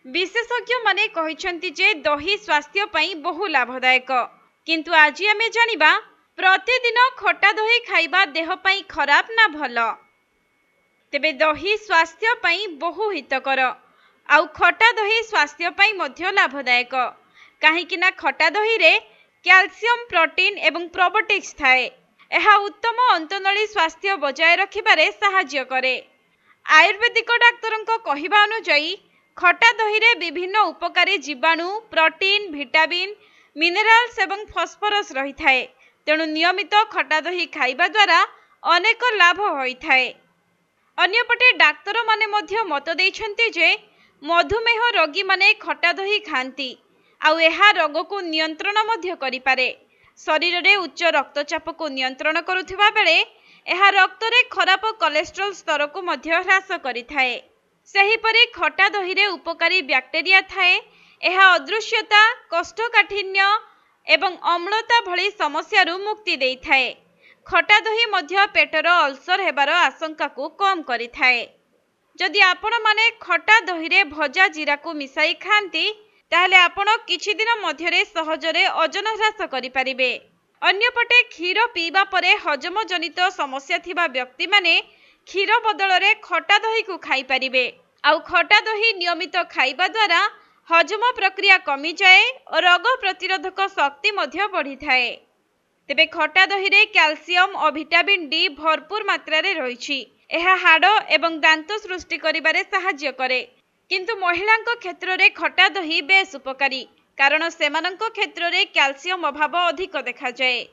विशेषज्ञ माने कहिसंती जे दही स्वास्थ्य पई बहु लाभदायक किंतु आज आमे जानिबा प्रतिदिन खटा दही खाइबा देह पई खराब ना भल। तेबे दही स्वास्थ्य पई बहु हितकर आउ खटा दही स्वास्थ्य पई मध्य लाभदायक काहेकि ना खटा दही रे कैल्शियम प्रोटीन एवं प्रोबायोटिक्स थाए। यह उत्तम अंतनली स्वास्थ्य बजाय रखिबारे सहाय्य करे। आयुर्वेदिक डाक्तरंको कहिबा अनुसार खटा दही रे विभिन्न उपकारी जीवाणु प्रोटीन विटामिन मिनरल्स एवं फॉस्फोरस रही थाए। तेणु नियमित खटा दही खाइबा द्वारा अनेक लाभ होई थाए। अन्यपटे डाक्तर माने मध्य मत देइछन्ति जे मधुमेह रोगी माने खटा दही खांती आउ एहा रोग को नियंत्रण मध्य करि पारे। शरीर रे उच्च रक्तचाप को नियंत्रण करुथिबा बेले एहा रक्त रे खराब कोलेस्ट्रॉल स्तर को मध्य ह्रास करि थाए। सेहीपरि खटा दही रे उपकारी बैक्टेरिया थाए। एहा अदृश्यता कोष्ठकाठिन्य एवं अम्लता भली समस्या रु मुक्ति देई थाए। खटा दही मध्य पेटर अल्सर हेबार आशंका को कम करि थाए। जदि आपण माने खटा दही रे भजा जीरा को मिसाई खांती ताहले आपण किछि दिन मध्यरे सहजरे ओजन ह्रास करि परिबे। अन्यपटे क्षीर पीबा परे हजम जनित समस्या थिबा व्यक्ति माने क्षीर बदल रे खटा दही को खाई परिबे। आउ खटा दही नियमित खाइबा द्वारा हजम प्रक्रिया कमी जाए और रोग प्रतिरोधक शक्ति मध्य बढ़ी थाए। तेबे खटा दही रे कैल्शियम और विटामिन डी भरपूर मात्रा रे रहिछि। एहा हाड़ एवं दांत सृष्टि करिबारे सहाय्य करे। किंतु महिलांको क्षेत्र रे खटा दही बेस उपकारी कारण सेमानंको क्षेत्र रे कैल्शियम अभाव अधिक देखा जाए।